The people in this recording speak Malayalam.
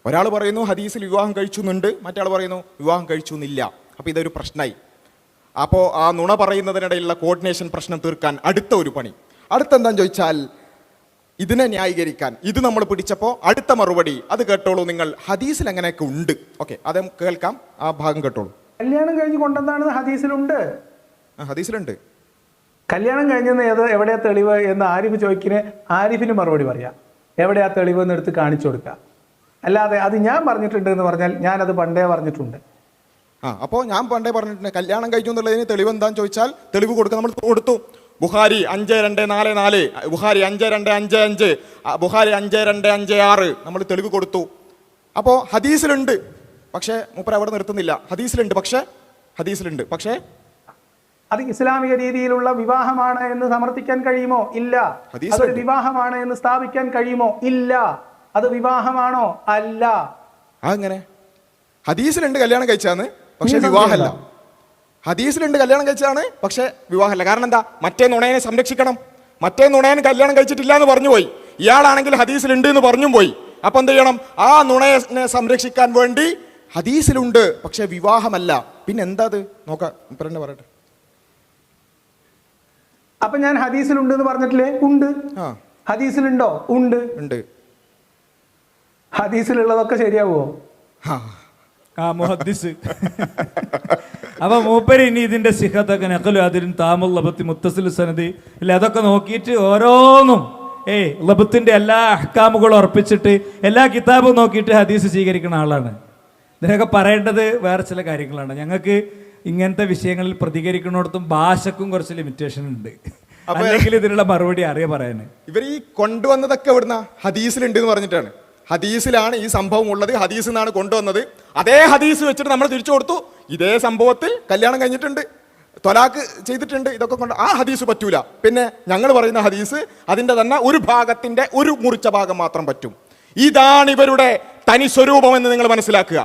ഒരാൾ പറയുന്നു ഹദീസിൽ വിവാഹം കഴിച്ചുന്നുണ്ട്, മറ്റേ ആൾ പറയുന്നു വിവാഹം കഴിച്ചു എന്നില്ല. അപ്പോൾ ഇതൊരു പ്രശ്നമായി. അപ്പോൾ ആ നുണ പറയുന്നതിനിടയിലുള്ള കോർഡിനേഷൻ പ്രശ്നം തീർക്കാൻ അടുത്ത ഒരു പണി. അടുത്തെന്താന്ന് ചോദിച്ചാൽ ഇതിനെ ന്യായീകരിക്കാൻ ഇത് നമ്മൾ പിടിച്ചപ്പോൾ അടുത്ത മറുപടി അത് കേട്ടോളൂ നിങ്ങൾ. ഹദീസിൽ അങ്ങനെയൊക്കെ ഉണ്ട്. ഓക്കെ, അത് കേൾക്കാം, ആ ഭാഗം കേട്ടോളൂ. കല്യാണം കഴിഞ്ഞ് കൊണ്ടുവന്നാണ് ഹദീസിലുണ്ട്. ഹദീസിലുണ്ട്. കല്യാണം കഴിഞ്ഞെന്ന് എവിടെയാ തെളിവ് എന്ന് ആരിഫ് ചോദിക്കിന് ആരിഫിന് മറുപടി പറയാം. എവിടെയാ തെളിവ് എന്ന് എടുത്ത് കാണിച്ചു കൊടുക്കുക. അല്ലാതെ അത് ഞാൻ പറഞ്ഞിട്ടുണ്ട് എന്ന് പറഞ്ഞാൽ ഞാനത് പണ്ടേ പറഞ്ഞിട്ടുണ്ട്. അപ്പോൾ ഞാൻ പണ്ടേ പറഞ്ഞിട്ടുണ്ട്. കല്യാണം കഴിച്ചു എന്നുള്ളതിന് തെളിവ് എന്താന്ന് ചോദിച്ചാൽ തെളിവ് കൊടുക്കുക. നമ്മൾ കൊടുത്തു. ബുഖാരി 5244, ബുഖാരി 5255, ബുഖാരി 5256 നമ്മൾ തെളിവ് കൊടുത്തു. അപ്പോൾ ഹദീസിലുണ്ട്, പക്ഷേ മൂപ്പർ അവിടെ നിർത്തുന്നില്ല. ഹദീസിലുണ്ട് പക്ഷേ അത് ഇസ്ലാമിക രീതിയിലുള്ള വിവാഹമാണ് എന്ന് സമർത്ഥിക്കാൻ കഴിയുമോ? ഇല്ല. അതൊരു വിവാഹമാണ് എന്ന് സ്ഥാപിക്കാൻ കഴിയുമോ? ഇല്ല. അത് വിവാഹമാണോ? അല്ല. അങ്ങനെ ഹദീസിലുണ്ട് കല്യാണം കഴിച്ചാന്ന്, പക്ഷെ വിവാഹമല്ല. ഹദീസിലുണ്ട് കല്യാണം കഴിച്ചതാണ്, പക്ഷെ വിവാഹമല്ല. കാരണം എന്താ? മറ്റേ നുണയനെ സംരക്ഷിക്കണം. മറ്റേ നുണയൻ കല്യാണം കഴിച്ചിട്ടില്ല എന്ന് പറഞ്ഞു പോയി. ഇയാളാണെങ്കിൽ ഹദീസിലുണ്ട് എന്ന് പറഞ്ഞും പോയി. അപ്പൊ എന്ത് ചെയ്യണം? ആ നുണയനെ സംരക്ഷിക്കാൻ വേണ്ടി ഹദീസിലുണ്ട് പക്ഷെ വിവാഹമല്ല. പിന്നെ എന്താ അത് നോക്കാം. പറയട്ടെ. അപ്പൊ ഞാൻ ഹദീസിലുണ്ട് എന്ന് പറഞ്ഞിട്ടില്ലേ? ഉണ്ട്. ഹദീസിലുണ്ടോ? ഉണ്ട്. ഹദീസിലുള്ളതൊക്കെ ശരിയാവോ? മുഹദ്ദിസ്. അപ്പൊ മൂപ്പര് ഇനി ഇതിന്റെ സിഹത്തൊക്കെ നഖലു അതിലും താമുൽ ലബത്തി മുത്തസിൽ സനദി ഇല്ല അതൊക്കെ നോക്കിയിട്ട് ഓരോന്നും ലബത്തിന്റെ എല്ലാ അഹ്കാമുകളും ഉറപ്പിച്ചിട്ട് എല്ലാ കിതാബും നോക്കിയിട്ട് ഹദീസ് സ്വീകരിക്കുന്ന ആളാണ്. ഇതിനൊക്കെ പറയേണ്ടത് വേറെ ചില കാര്യങ്ങളാണ്. ഞങ്ങൾക്ക് ഇങ്ങനത്തെ വിഷയങ്ങളിൽ പ്രതികരിക്കുന്നിടത്തും ഭാഷക്കും കുറച്ച് ലിമിറ്റേഷൻ ഉണ്ട്. അല്ലെങ്കിൽ ഇതിനുള്ള മറുപടി പറയാന് ഇവർ ഈ കൊണ്ടുവന്നതൊക്കെ എവിടുന്ന? ഹദീസിലുണ്ട് എന്ന് പറഞ്ഞിട്ടാണ്. ഹദീസിലാണ് ഈ സംഭവം ഉള്ളത്, ഹദീസിൽ നിന്നാണ് കൊണ്ടുവന്നത്. അതേ ഹദീസ് വെച്ചിട്ട് നമ്മൾ തിരിച്ചു കൊടുത്തു. ഇതേ സംഭവത്തിൽ കല്യാണം കഴിഞ്ഞിട്ടുണ്ട്, ത്വലാഖ് ചെയ്തിട്ടുണ്ട്, ഇതൊക്കെ കൊണ്ട് ആ ഹദീസ് പറ്റൂല. പിന്നെ ഞങ്ങൾ പറയുന്ന ഹദീസ് അതിൻ്റെ തന്നെ ഒരു ഭാഗത്തിൻ്റെ ഒരു മുറിച്ച ഭാഗം മാത്രം പറ്റും. ഇതാണ് ഇവരുടെ തനി സ്വരൂപം എന്ന് നിങ്ങൾ മനസ്സിലാക്കുക.